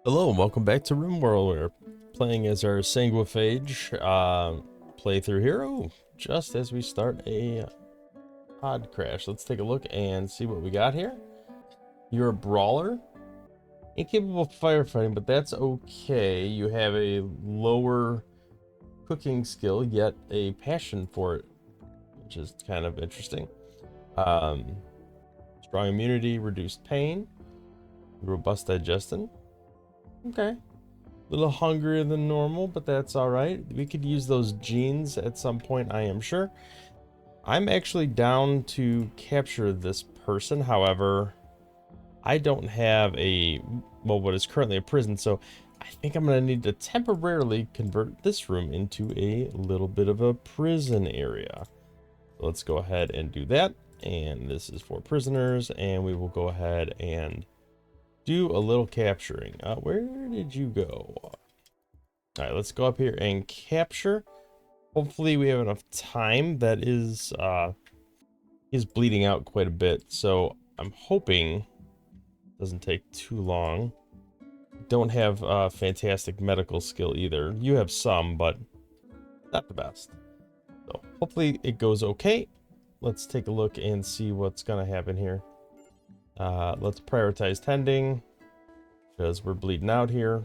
Hello and welcome back to RimWorld. We're playing as our Sanguophage playthrough here. Oh, just as we start a pod crash. Let's take a look and see what we got here. You're a brawler, incapable of firefighting, but that's okay. You have a lower cooking skill, yet a passion for it, which is kind of interesting. Um, Strong immunity, reduced pain, robust digestion. Okay. A little hungrier than normal, but that's all right. We could use those genes at some point, I am sure. I'm actually down to capture this person. However, I don't have what is currently a prison, so I think I'm going to need to temporarily convert this room into a little bit of a prison area. So let's go ahead and do that. And this is for prisoners, and we will go ahead and do a little capturing. Where did you go? All right, let's go up here and capture. Hopefully we have enough time. That is bleeding out quite a bit, so I'm hoping it doesn't take too long. Don't have fantastic medical skill either. You have some, but not the best. So hopefully it goes okay. Let's take a look and see what's gonna happen here. Let's prioritize tending because we're bleeding out here.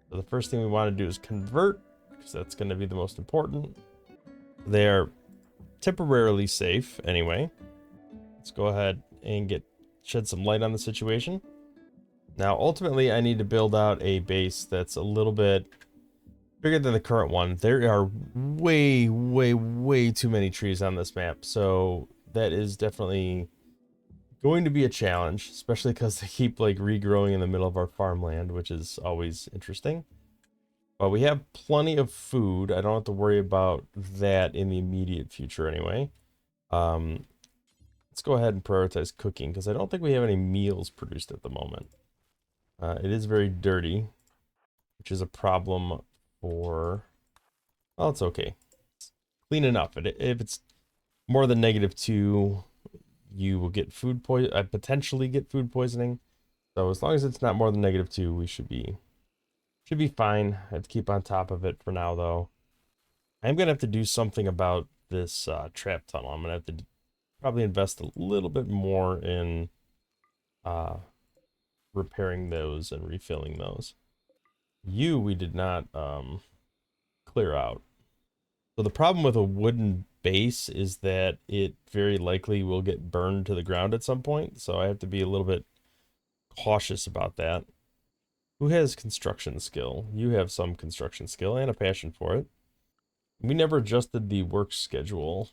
So the first thing we want to do is convert, because that's going to be the most important. They are temporarily safe anyway. Let's go ahead and shed some light on the situation. Now, ultimately, I need to build out a base that's a little bit bigger than the current one. There are way, way, way too many trees on this map, so that is definitely going to be a challenge, especially because they keep like regrowing in the middle of our farmland, which is always interesting. But we have plenty of food. I don't have to worry about that in the immediate future anyway. Let's go ahead and prioritize cooking because I don't think we have any meals produced at the moment. It is very dirty, which is a problem for, well, it's okay. It's clean enough. If it's more than -2, you will get potentially get food poisoning. So as long as it's not more than -2, we should be fine. I have to keep on top of it for now, though. I'm gonna have to do something about this trap tunnel. I'm gonna have to probably invest a little bit more in repairing those and refilling those. We did not clear out. So the problem with a wooden base is that it very likely will get burned to the ground at some point. So I have to be a little bit cautious about that. Who has construction skill? You have some construction skill and a passion for it. We never adjusted the work schedule.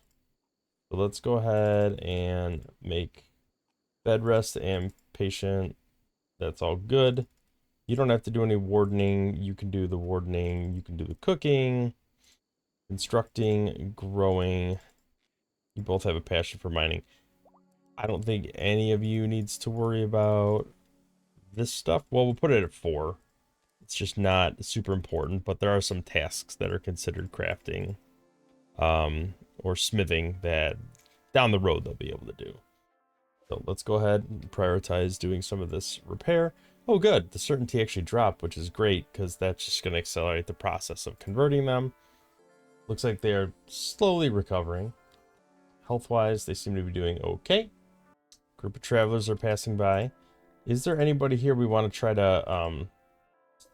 So let's go ahead and make bed rest and patient. That's all good. You don't have to do any wardening. You can do the wardening. You can do the cooking, constructing, growing. You both have a passion for mining. I don't think any of you needs to worry about this stuff. Well, we'll put it at 4. It's just not super important, but there are some tasks that are considered crafting or smithing that down the road they'll be able to do. So let's go ahead and prioritize doing some of this repair. Oh, good. The certainty actually dropped, which is great because that's just going to accelerate the process of converting them. Looks like they are slowly recovering. Health-wise, they seem to be doing okay. Group of travelers are passing by. Is there anybody here we want to try to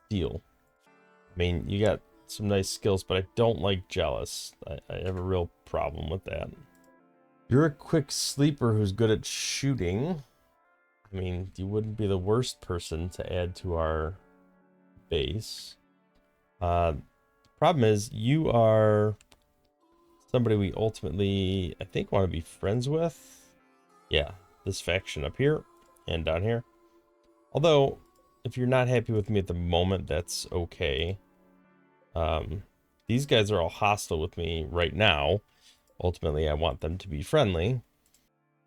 steal? I mean, you got some nice skills, but I don't like jealous. I have a real problem with that. You're a quick sleeper who's good at shooting. I mean, you wouldn't be the worst person to add to our base. Problem is, you are somebody we ultimately, I think, want to be friends with. Yeah, this faction up here and down here. Although, if you're not happy with me at the moment, that's okay. These guys are all hostile with me right now. Ultimately, I want them to be friendly.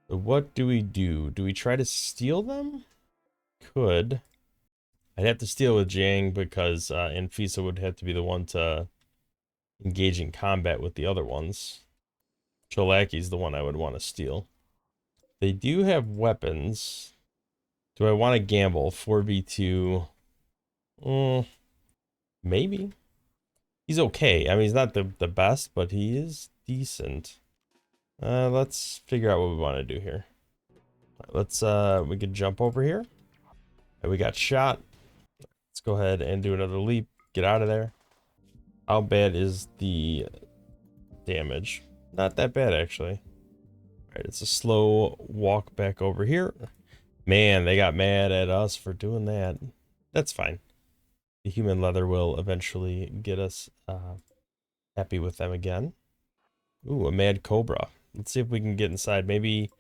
So what do we do? Do we try to steal them? Could. I'd have to steal with Jang because Anfisa would have to be the one to engage in combat with the other ones. Cholaki's the one I would want to steal. They do have weapons. Do I want to gamble? 4v2. Maybe. He's okay. I mean, he's not the best, but he is decent. Let's figure out what we want to do here. Let's, we could jump over here. And we got shot. Let's go ahead and do another leap. Get out of there. How bad is the damage? Not that bad, actually. All right, it's a slow walk back over here. Man, they got mad at us for doing that. That's fine. The human leather will eventually get us happy with them again. Ooh, a mad cobra. Let's see if we can get inside. Maybe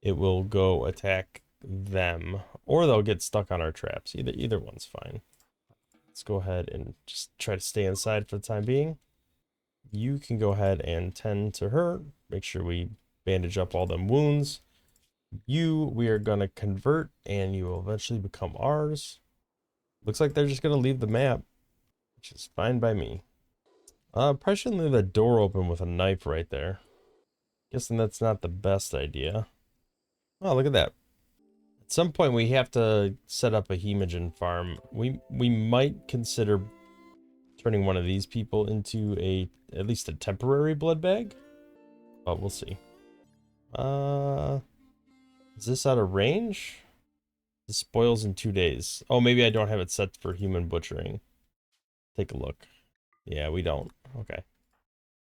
it will go attack them, or they'll get stuck on our traps. Either one's fine. Let's go ahead and just try to stay inside for the time being. You can go ahead and tend to her. Make sure we bandage up all them wounds. We are gonna convert, and you will eventually become ours. Looks like they're just gonna leave the map, which is fine by me. Probably shouldn't leave the door open with a knife right there. Guessing that's not the best idea. Oh, look at that. At some point we have to set up a hemogen farm. We might consider turning one of these people into at least a temporary blood bag. But we'll see. Is this out of range? This spoils in 2 days. Oh, maybe I don't have it set for human butchering. Take a look. Yeah, we don't. Okay.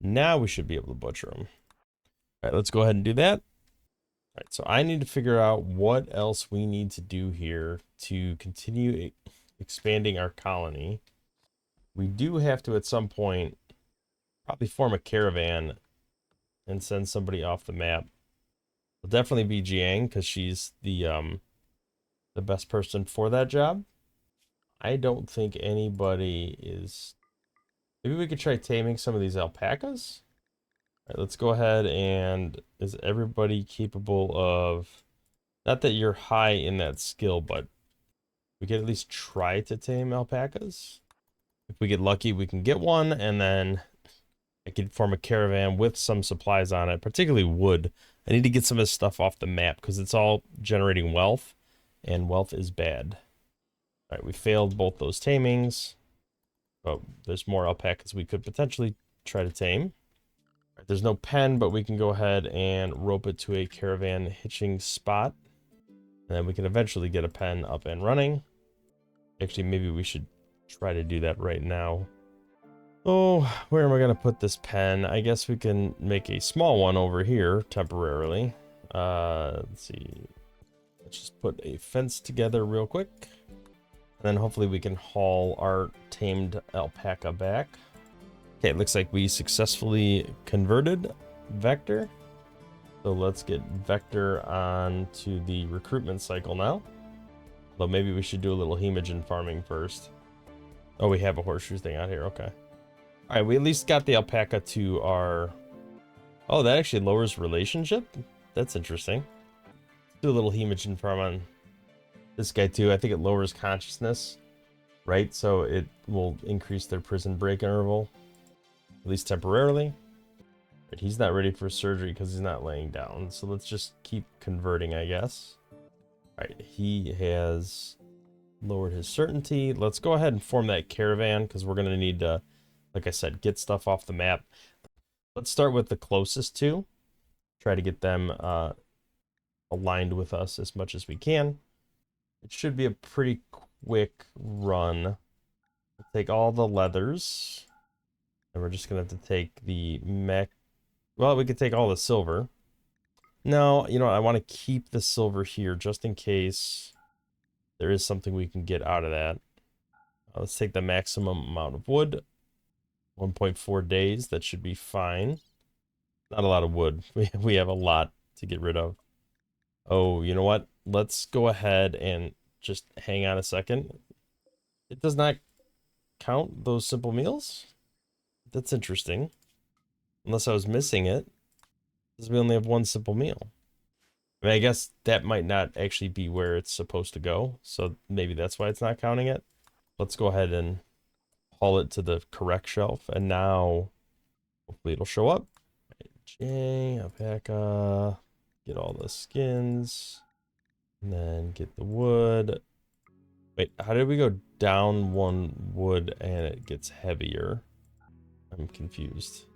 Now we should be able to butcher them. All right, let's go ahead and do that. All right, so I need to figure out what else we need to do here to continue expanding our colony. We do have to, at some point, probably form a caravan and send somebody off the map. It'll definitely be Jiang, because she's the best person for that job. I don't think anybody is... Maybe we could try taming some of these alpacas? All right, let's go ahead and... Is everybody capable of... Not that you're high in that skill, but we could at least try to tame alpacas. If we get lucky, we can get one, and then I could form a caravan with some supplies on it, particularly wood. I need to get some of this stuff off the map because it's all generating wealth, and wealth is bad. All right, we failed both those tamings, but there's more alpacas we could potentially try to tame. All right, there's no pen, but we can go ahead and rope it to a caravan hitching spot. And then we can eventually get a pen up and running. Actually, maybe we should try to do that right now. Oh, where am I going to put this pen? I guess we can make a small one over here temporarily. Let's see. Let's just put a fence together real quick. And then hopefully we can haul our tamed alpaca back. Okay, it looks like we successfully converted Vector. So let's get Vector onto the recruitment cycle now. Though maybe we should do a little hemogen farming first. Oh, we have a horseshoe thing out here. Okay. All right, we at least got the alpaca to our... Oh, that actually lowers relationship? That's interesting. Let's do a little hemogen farm on this guy too. I think it lowers consciousness, right? So it will increase their prison break interval, at least temporarily. But he's not ready for surgery because he's not laying down. So let's just keep converting, I guess. All right, he has lowered his certainty. Let's go ahead and form that caravan because we're going to need to, like I said, get stuff off the map. Let's start with the closest two. Try to get them aligned with us as much as we can. It should be a pretty quick run. We'll take all the leathers. And we're just going to have to take the mech. Well, we could take all the silver. No, you know what? I want to keep the silver here just in case there is something we can get out of that. Let's take the maximum amount of wood. 1.4 days. That should be fine. Not a lot of wood. We have a lot to get rid of. Oh, you know what? Let's go ahead and just hang on a second. It does not count those simple meals? That's interesting. Unless I was missing it. Because we only have one simple meal. I mean, I guess that might not actually be where it's supposed to go. So maybe that's why it's not counting it. Let's go ahead and haul it to the correct shelf. And now, hopefully it'll show up. J, alpaca. Get all the skins. And then get the wood. Wait, how did we go down one wood and it gets heavier? I'm confused.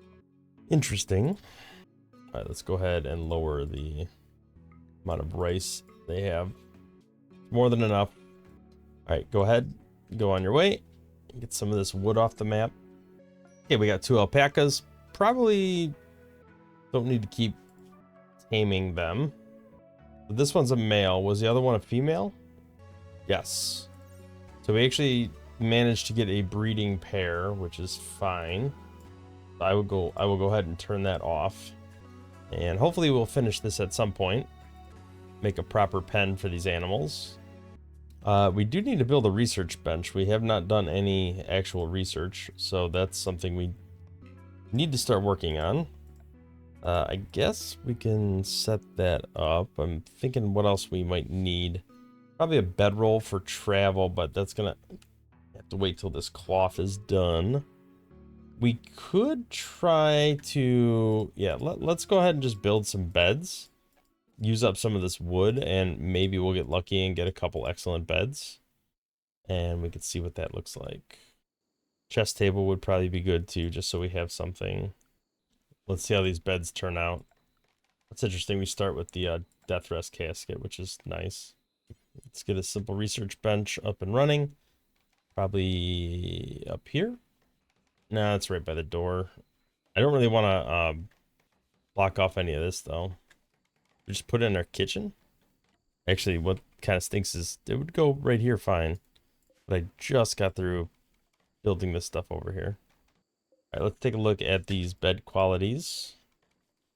Interesting. All right, let's go ahead and lower the amount of rice they have. More than enough. All right, go ahead. Go on your way. Get some of this wood off the map. Okay, we got 2 alpacas. Probably don't need to keep taming them. But this one's a male. Was the other one a female? Yes. So we actually managed to get a breeding pair, which is fine. I will go ahead and turn that off. And hopefully we'll finish this at some point. Make a proper pen for these animals. We do need to build a research bench. We have not done any actual research, so that's something we need to start working on. I guess we can set that up. I'm thinking what else we might need. Probably a bedroll for travel, but that's gonna have to wait till this cloth is done. We could try to, yeah, let's go ahead and just build some beds. Use up some of this wood, and maybe we'll get lucky and get a couple excellent beds. And we can see what that looks like. Chest table would probably be good too, just so we have something. Let's see how these beds turn out. That's interesting. We start with the death rest casket, which is nice. Let's get a simple research bench up and running. Probably up here. Nah, it's right by the door. I don't really want to block off any of this though. We just put it in our kitchen. Actually, what kind of stinks is it would go right here fine. But I just got through building this stuff over here. All right, let's take a look at these bed qualities.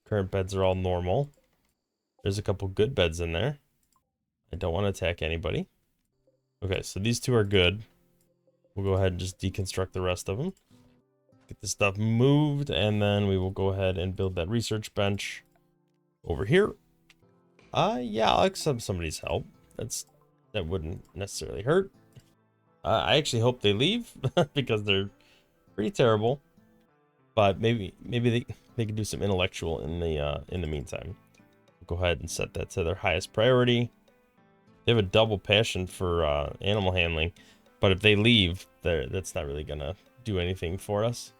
Current beds are all normal. There's a couple good beds in there. I don't want to attack anybody. Okay, so these 2 are good. We'll go ahead and just deconstruct the rest of them. Get this stuff moved, and then we will go ahead and build that research bench over here. Yeah, I'll accept somebody's help. That wouldn't necessarily hurt. I actually hope they leave because they're pretty terrible. But maybe they can do some intellectual in the meantime. Go ahead and set that to their highest priority. They have a double passion for animal handling, but if they leave, that's not really gonna do anything for us.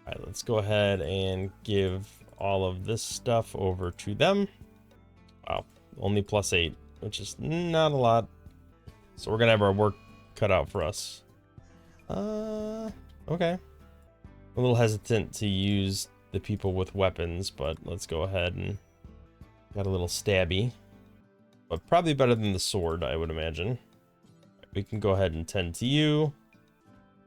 All right, let's go ahead and give all of this stuff over to them. Wow, only +8, which is not a lot. So we're gonna have our work cut out for us. Okay. A little hesitant to use the people with weapons, but let's go ahead and got a little stabby. But probably better than the sword, I would imagine. We can go ahead and tend to you.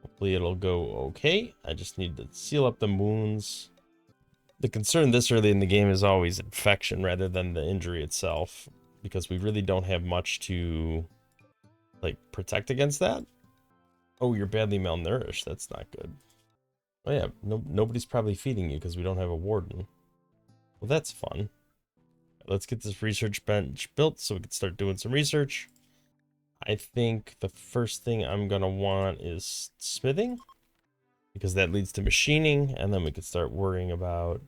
Hopefully it'll go okay. I just need to seal up the wounds. The concern this early in the game is always infection rather than the injury itself, because we really don't have much to like protect against that. Oh, you're badly malnourished. That's not good. Oh yeah, nobody's probably feeding you because we don't have a warden. Well, that's fun. Let's get this research bench built so we can start doing some research. I think the first thing I'm gonna want is smithing, because that leads to machining, and then we could start worrying about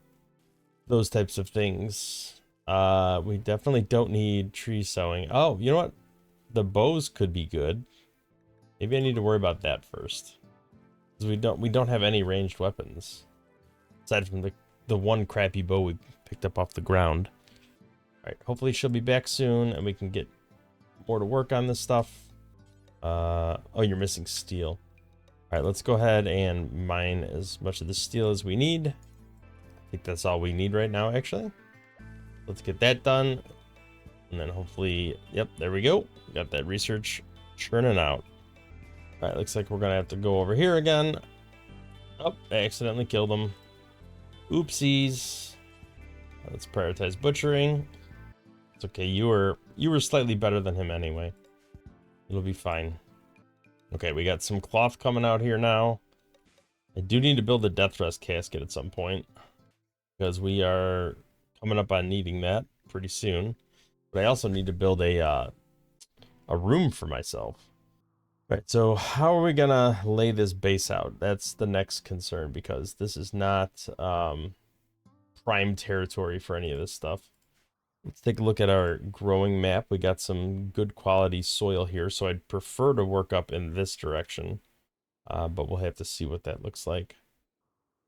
those types of things. We definitely don't need tree sewing. Oh, you know what? The bows could be good. Maybe I need to worry about that first, because we don't have any ranged weapons aside from the one crappy bow we picked up off the ground. All right, hopefully she'll be back soon and we can get more to work on this stuff. Oh, you're missing steel. All right, let's go ahead and mine as much of the steel as we need. I think that's all we need right now, actually. Let's get that done. And then hopefully, yep, there we go. Got that research churning out. All right, looks like we're gonna have to go over here again. Oh, I accidentally killed him. Oopsies. Let's prioritize butchering. It's okay, you were slightly better than him anyway. It'll be fine. Okay, we got some cloth coming out here now. I do need to build a death rest casket at some point, because we are coming up on needing that pretty soon. But I also need to build a room for myself. Right, so how are we gonna lay this base out? That's the next concern, because this is not prime territory for any of this stuff. Let's take a look at our growing map. We got some good quality soil here, so I'd prefer to work up in this direction, but we'll have to see what that looks like.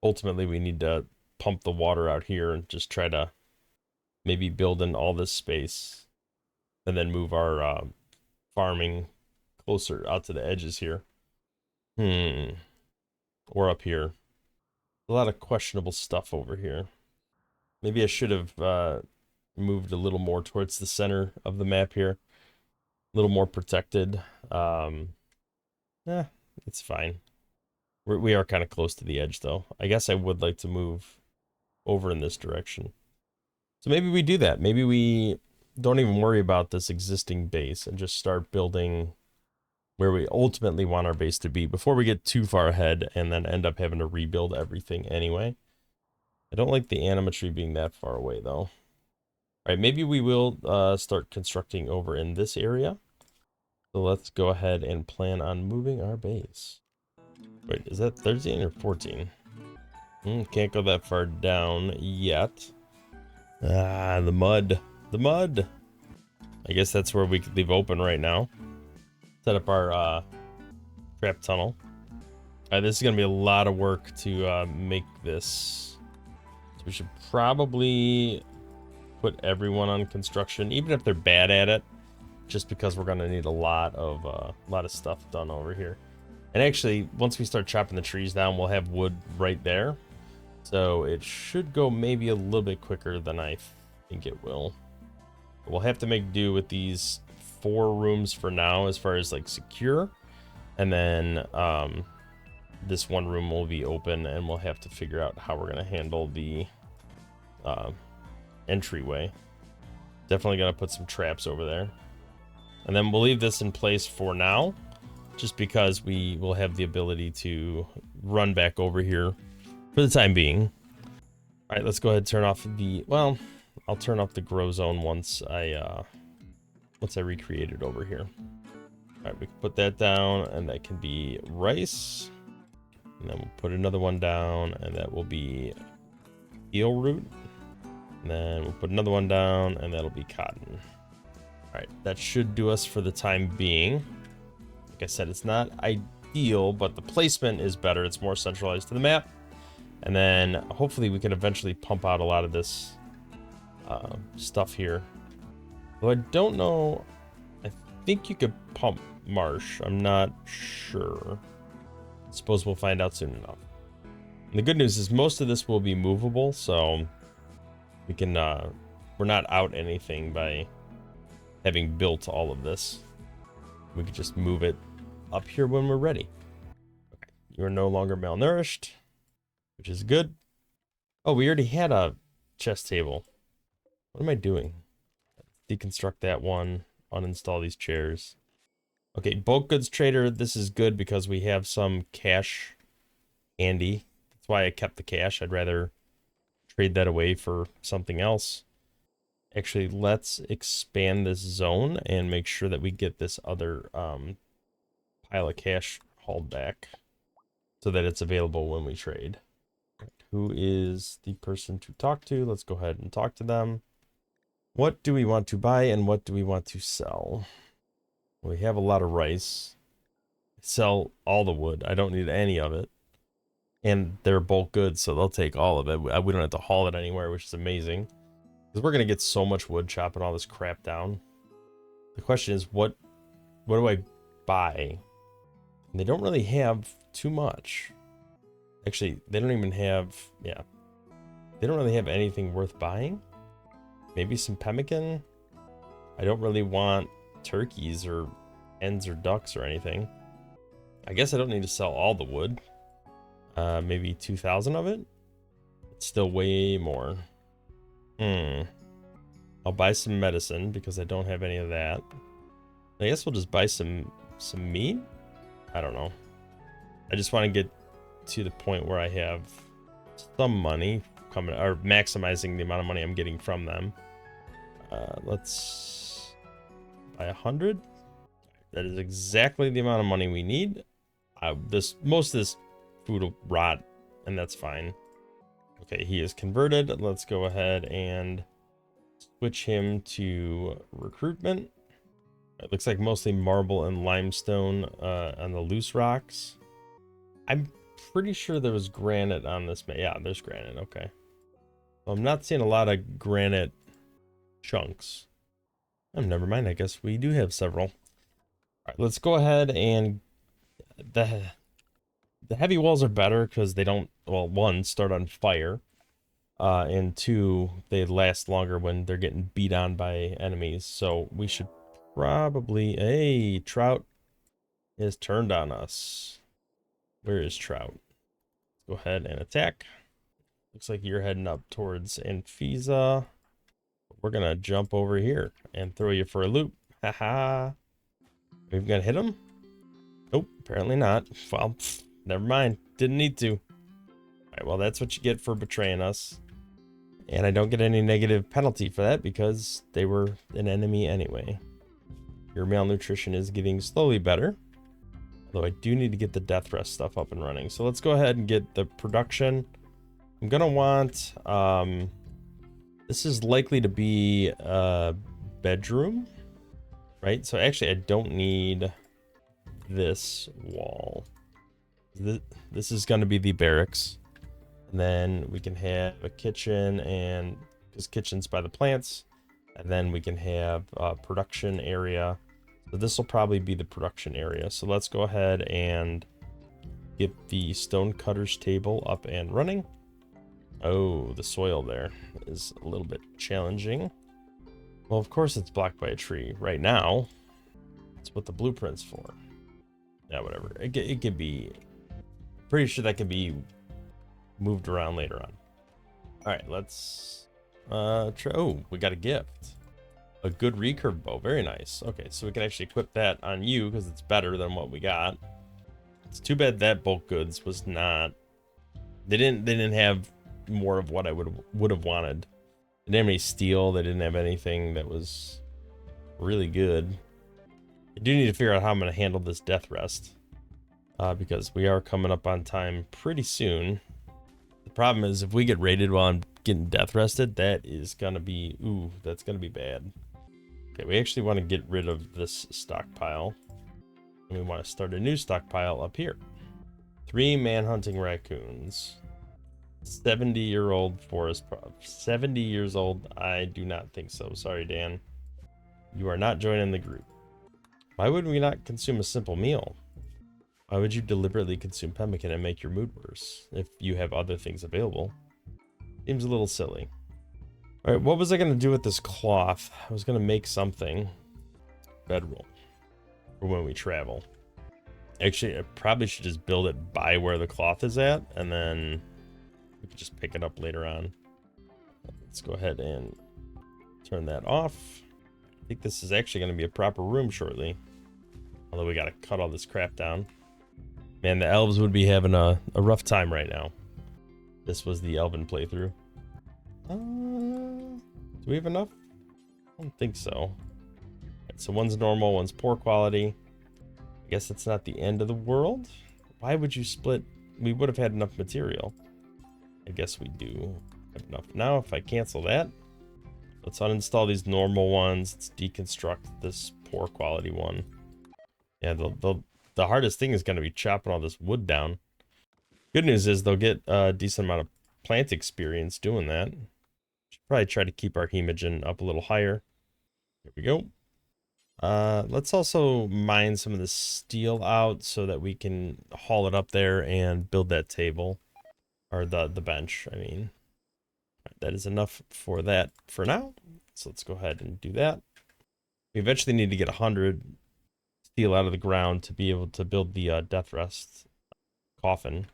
Ultimately, we need to pump the water out here and just try to maybe build in all this space and then move our farming closer out to the edges here. Or up here. A lot of questionable stuff over here. Maybe I should have moved a little more towards the center of the map here. A little more protected. It's fine. We are kind of close to the edge, though. I guess I would like to move over in this direction. So maybe we do that. Maybe we don't even worry about this existing base and just start building where we ultimately want our base to be before we get too far ahead and then end up having to rebuild everything anyway. I don't like the animatry being that far away, though. All right, maybe we will start constructing over in this area. So let's go ahead and plan on moving our base. Wait, is that 13 or 14? Can't go that far down yet. Ah, the mud. The mud. I guess that's where we could leave open right now. Set up our trap tunnel. This is going to be a lot of work to make this. So we should probably put everyone on construction, even if they're bad at it, just because we're going to need a lot of stuff done over here. And actually, once we start chopping the trees down, we'll have wood right there. So it should go maybe a little bit quicker than I think it will. We'll have to make do with these 4 rooms for now as far as like secure. And then this one room will be open and we'll have to figure out how we're going to handle the entryway. Definitely going to put some traps over there. And then we'll leave this in place for now, just because we will have the ability to run back over here for the time being. All right, let's go ahead and turn off the, well, I'll turn off the grow zone once I recreate it over here. All right, we can put that down and that can be rice. And then we'll put another one down and that will be eel root. And then we'll put another one down and that'll be cotton. All right, that should do us for the time being. Like I said, it's not ideal, but the placement is better. It's more centralized to the map. And then hopefully we can eventually pump out a lot of this stuff here. Though I don't know, I think you could pump marsh. I'm not sure. Suppose we'll find out soon enough. And the good news is most of this will be movable, so we can, we're not out anything by having built all of this. We could just move it up here when we're ready. Okay. You're no longer malnourished, which is good. Oh, we already had a chest table. What am I doing? Deconstruct that one, uninstall these chairs. Okay, bulk goods trader, this is good because we have some cash handy. That's why I kept the cash. I'd rather trade that away for something else. Actually, let's expand this zone and make sure that we get this other pile of cash hauled back so that it's available when we trade. Who is the person to talk to? Let's go ahead and talk to them. What do we want to buy and what do we want to sell? We have a lot of rice. Sell all the wood. I don't need any of it. And they're bulk goods, so they'll take all of it. We don't have to haul it anywhere, which is amazing. Because we're going to get so much wood chopping all this crap down. The question is, what do I buy? And they don't really have too much. Actually, they don't even have, yeah. They don't really have anything worth buying. Maybe some pemmican. I don't really want turkeys or hens or ducks or anything. I guess I don't need to sell all the wood. Maybe 2,000 of it. It's still way more. I'll buy some medicine because I don't have any of that. I guess we'll just buy some meat. I don't know. I just want to get to the point where I have some money coming, or maximizing the amount of money I'm getting from them. Let's buy 100. That is exactly the amount of money we need. Most of this food will rot, and that's fine. Okay, he is converted. Let's go ahead and Switch him to recruitment. It looks like mostly marble and limestone on the loose rocks. I'm pretty sure there was granite on this. Yeah, there's granite. Okay. Well, I'm not seeing a lot of granite chunks. Oh, never mind. I guess we do have several. All right, let's go ahead and the heavy walls are better because they don't, well, one, start on fire, and two, they last longer when they're getting beat on by enemies. So we should probably, hey, Trout is turned on us. Where is Trout? Let's go ahead and attack. Looks like you're heading up towards Anfisa. We're gonna jump over here and throw you for a loop. Haha. We're gonna hit him? Nope, apparently not. Well, never mind. Didn't need to. Alright, well, that's what you get for betraying us. And I don't get any negative penalty for that because they were an enemy anyway. Your malnutrition is getting slowly better. Although I do need to get the death rest stuff up and running. So let's go ahead and get the production. I'm gonna want, this is likely to be a bedroom, right? So actually I don't need this wall. This is gonna be the barracks. And then we can have a kitchen, and because kitchen's by the plants, and then we can have a production area. So this will probably be the production area. So let's go ahead and get the stone cutter's table up and running. Oh, the soil there is a little bit challenging. Well, of course it's blocked by a tree. Right now, that's what the blueprint's for. Yeah, whatever. It could be, pretty sure that could be moved around later on. All right, let's try. Oh, we got a gift. A good recurve bow. Very nice. Okay, so we can actually equip that on you because it's better than what we got. It's too bad that bulk goods was not. They didn't have more of what I would have wanted. They didn't have any steel. They didn't have anything that was really good. I do need to figure out how I'm going to handle this death rest because we are coming up on time pretty soon. The problem is if we get raided while I'm getting death rested, that is gonna be, ooh, that's gonna be bad. Okay, we actually want to get rid of this stockpile. And we want to start a new stockpile up here. 3 man-hunting raccoons. 70-year-old forest 70 years old? I do not think so. Sorry, Dan. You are not joining the group. Why would we not consume a simple meal? Why would you deliberately consume pemmican and make your mood worse if you have other things available? Seems a little silly. All right, what was I going to do with this cloth? I was going to make something. Bedroll. For when we travel. Actually, I probably should just build it by where the cloth is at, and then we can just pick it up later on. Let's go ahead and turn that off. I think this is actually going to be a proper room shortly. Although we got to cut all this crap down. Man, the elves would be having a rough time right now. This was the elven playthrough. Do we have enough? I don't think so. Right, so one's normal, one's poor quality. I guess it's not the end of the world. Why would you split? We would have had enough material. I guess we do have enough. Now, if I cancel that, let's uninstall these normal ones. Let's deconstruct this poor quality one. Yeah, the hardest thing is going to be chopping all this wood down. Good news is they'll get a decent amount of plant experience doing that. Should probably try to keep our hemogen up a little higher. Here we go. Let's also mine some of the steel out so that we can haul it up there and build that table. Or the bench, I mean. That is enough for that for now. So let's go ahead and do that. We eventually need to get 100 steel out of the ground to be able to build the death rest coffin,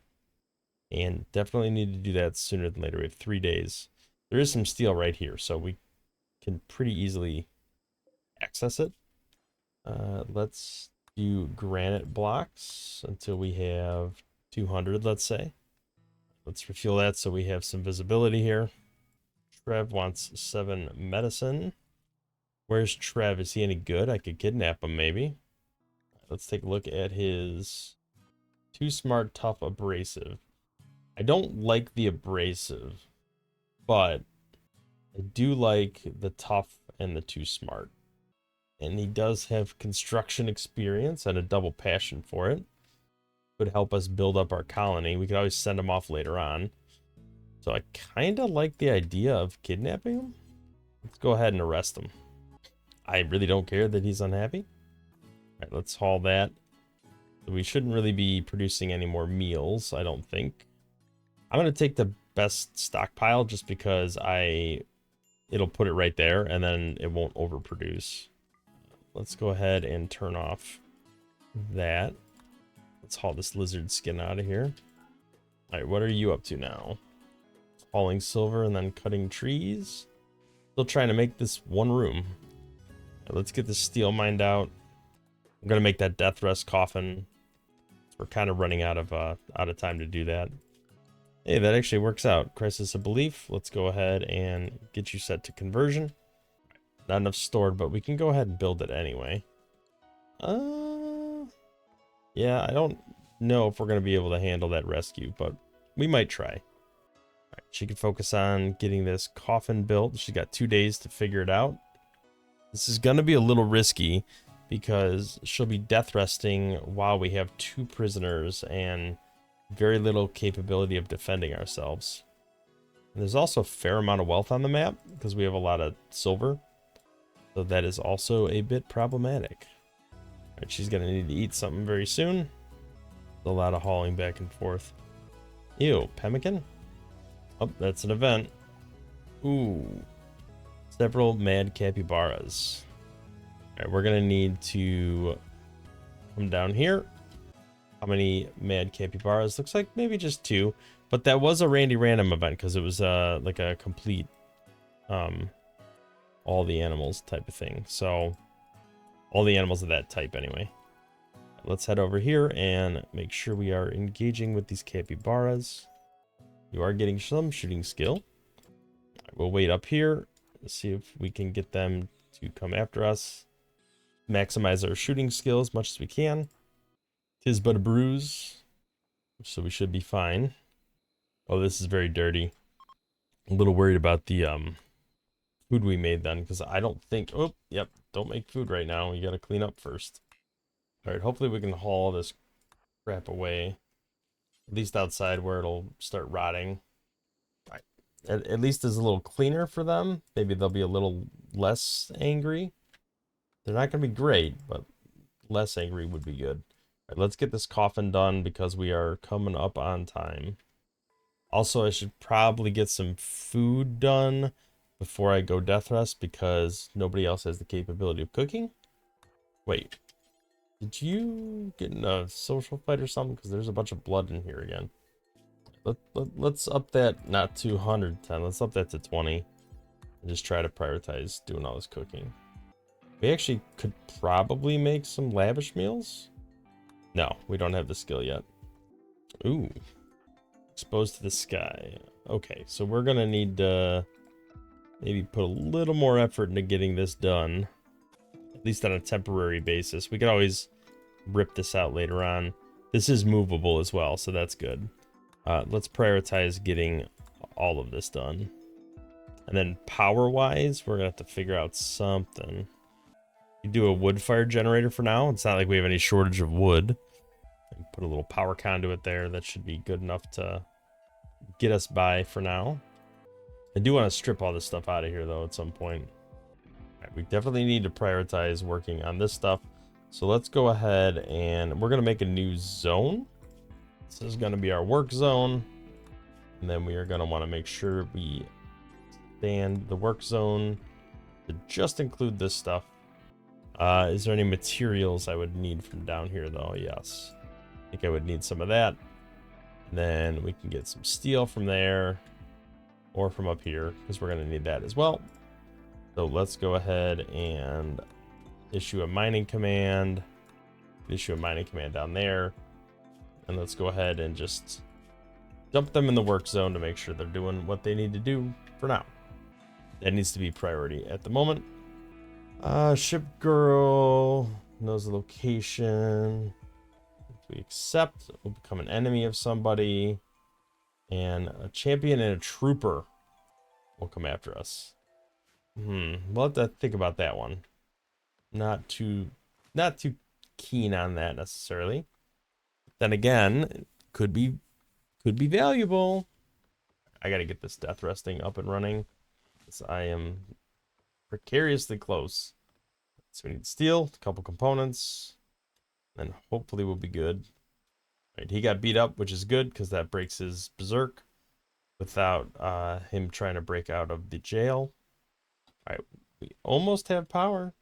and definitely need to do that sooner than later. We have 3 days. There is some steel right here, so we can pretty easily access it. Let's do granite blocks until we have 200, let's say. Let's refuel that so we have some visibility here. Trev wants 7 medicine. Where's Trev? Is he any good? I could kidnap him maybe. Let's take a look at his too smart, tough, abrasive. I don't like the abrasive, but I do like the tough and the too smart. And he does have construction experience and a double passion for it. Would help us build up our colony. We could always send him off later on. So I kind of like the idea of kidnapping him. Let's go ahead and arrest him. I really don't care that he's unhappy. All right, let's haul that. We shouldn't really be producing any more meals, I don't think. I'm going to take the best stockpile just because it'll put it right there and then it won't overproduce. Let's go ahead and turn off that. Let's haul this lizard skin out of here. All right, what are you up to now? Hauling silver and then cutting trees. Still trying to make this one room. Right, let's get the steel mined out. I'm gonna make that death rest coffin. We're kind of running out of time to do that. Hey, that actually works out. Crisis of belief. Let's go ahead and get you set to conversion. Not enough stored, but we can go ahead and build it anyway. Yeah, I don't know if we're gonna be able to handle that rescue, but we might try. All right, she can focus on getting this coffin built. She's got 2 days to figure it out. This is gonna be a little risky because she'll be death resting while we have 2 prisoners and very little capability of defending ourselves. And there's also a fair amount of wealth on the map because we have a lot of silver. So that is also a bit problematic. All right, she's gonna need to eat something very soon. A lot of hauling back and forth. Ew, pemmican? Oh, that's an event. Ooh. Several mad capybaras. All right, we're gonna need to come down here. How many mad capybaras? Looks like maybe just 2, but that was a Randy Random event because it was like a complete all the animals type of thing. So all the animals of that type anyway. Let's head over here and make sure we are engaging with these capybaras. You are getting some shooting skill. We'll wait up here. See if we can get them to come after us. Maximize our shooting skill as much as we can. 'Tis but a bruise, so we should be fine. Oh, this is very dirty. I'm a little worried about the food we made then, because I don't think... Oh, yep, don't make food right now. You gotta clean up first. All right, hopefully we can haul this crap away. At least outside where it'll start rotting. All right. At least it's a little cleaner for them. Maybe they'll be a little less angry. They're not gonna be great, but less angry would be good. All right, let's get this coffin done because we are coming up on time. Also, I should probably get some food done before I go death rest because nobody else has the capability of cooking. Wait, did you get in a social fight or something? Because there's a bunch of blood in here again. Let's up that, not to 110, let's up that to 20. And just try to prioritize doing all this cooking. We actually could probably make some lavish meals. No, we don't have the skill yet. Ooh. Exposed to the sky. Okay, so we're gonna need to maybe put a little more effort into getting this done. At least on a temporary basis. We can always rip this out later on. This is movable as well, so that's good. Let's prioritize getting all of this done. And then power-wise, we're gonna have to figure out something. We do a wood fire generator for now. It's not like we have any shortage of wood. Put a little power conduit there. That should be good enough to get us by for now. I do want to strip all this stuff out of here, though, at some point. All right, we definitely need to prioritize working on this stuff. So let's go ahead and we're going to make a new zone. This is going to be our work zone. And then we are going to want to make sure we expand the work zone to just include this stuff. Is there any materials I would need from down here, though? Yes. I think I would need some of that. And then we can get some steel from there or from up here because we're going to need that as well. So let's go ahead and issue a mining command. Issue a mining command down there. And let's go ahead and just dump them in the work zone to make sure they're doing what they need to do for now. That needs to be priority at the moment. Ship girl knows the location. If we accept, we'll become an enemy of somebody. And a champion and a trooper will come after us. We'll have to think about that one. Not too keen on that necessarily. Then again, could be valuable. I gotta get this death resting up and running. I am precariously close. So we need steel, a couple components, and hopefully we'll be good. Right, he got beat up, which is good because that breaks his berserk without him trying to break out of the jail. All right, we almost have power.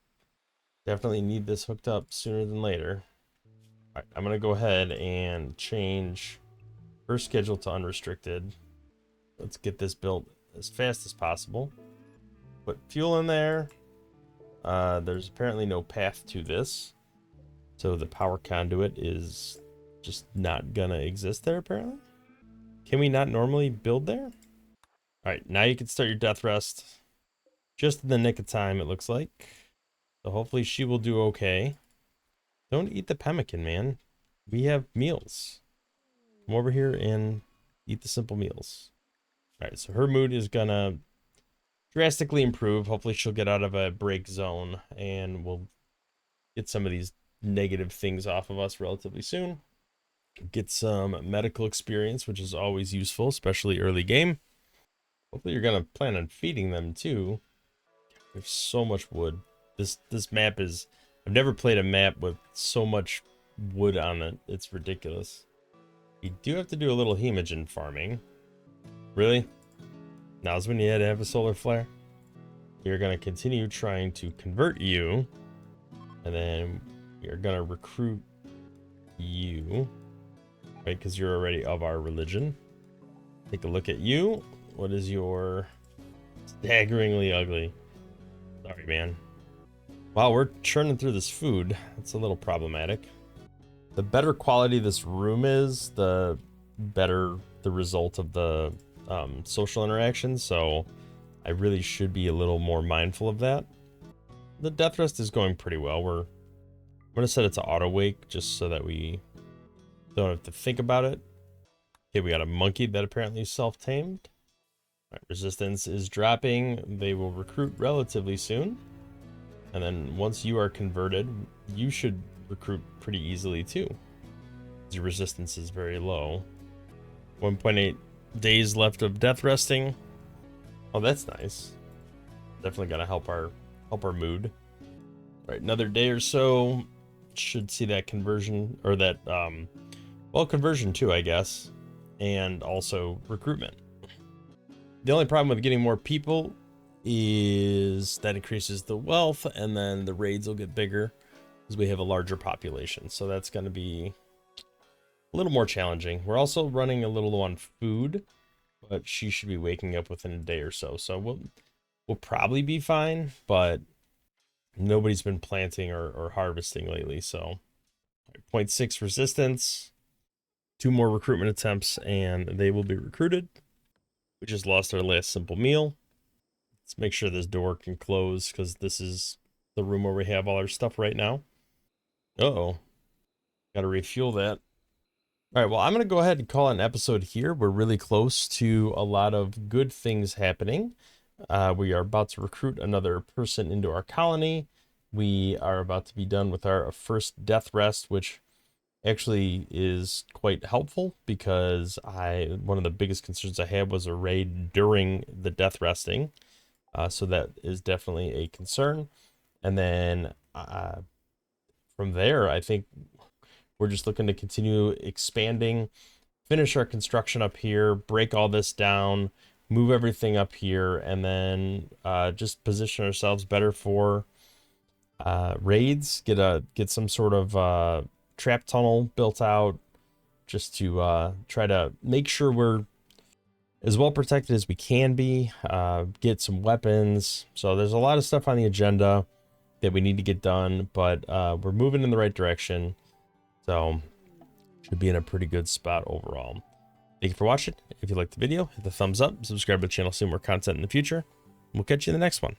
Definitely need this hooked up sooner than later. All right, I'm gonna go ahead and change her schedule to unrestricted. Let's get this built as fast as possible. Put fuel in there. There's apparently no path to this, so the power conduit is just not gonna exist there apparently. Can we not normally build there? All right, now you can start your death rest just in the nick of time, it looks like. So hopefully she will do okay. Don't eat the pemmican, man. We have meals. Come over here and eat the simple meals. All right, so her mood is gonna drastically improve. Hopefully she'll get out of a break zone and we'll get some of these negative things off of us relatively soon. Get some medical experience, which is always useful, especially early game. Hopefully you're gonna plan on feeding them too. There's so much wood. This map is, I've never played a map with so much wood on it. It's ridiculous. You do have to do a little hemogen farming. Really? Now's when you had to have a solar flare? You're gonna continue trying to convert you, and then you're gonna recruit you, right? Because you're already of our religion. Take a look at you. What is your staggeringly ugly? Sorry, man. Wow, we're churning through this food. That's a little problematic. The better quality this room is, the better the result of the social interaction. So I really should be a little more mindful of that. The death rest is going pretty well. I'm gonna set it to auto wake just so that we don't have to think about it. Okay, we got a monkey that apparently is self-tamed. Right, resistance is dropping. They will recruit relatively soon. And then once you are converted, you should recruit pretty easily too. Your resistance is very low. 1.8 days left of death resting. Oh, that's nice. Definitely gonna help our mood. All right, another day or so should see that conversion, or that well, conversion too, I guess, and also recruitment. The only problem with getting more people is that increases the wealth, and then the raids will get bigger because we have a larger population. So that's going to be a little more challenging. We're also running a little low on food, but she should be waking up within a day or so. So we'll probably be fine, but nobody's been planting or harvesting lately. So 0.6 resistance, 2 more recruitment attempts, and they will be recruited. We just lost our last simple meal. Let's make sure this door can close because this is the room where we have all our stuff right now. Uh-oh. Got to refuel that. All right, well, I'm going to go ahead and call an episode here. We're really close to a lot of good things happening. We are about to recruit another person into our colony. We are about to be done with our first death rest, which actually is quite helpful because one of the biggest concerns I had was a raid during the death resting. So that is definitely a concern. And then from there, I think we're just looking to continue expanding, finish our construction up here, break all this down, move everything up here, and then just position ourselves better for raids, get some sort of trap tunnel built out just to try to make sure we're as well protected as we can be, get some weapons. So there's a lot of stuff on the agenda that we need to get done, but we're moving in the right direction. So should be in a pretty good spot overall. Thank you for watching. If you liked the video, hit the thumbs up, subscribe to the channel to see more content in the future. We'll catch you in the next one.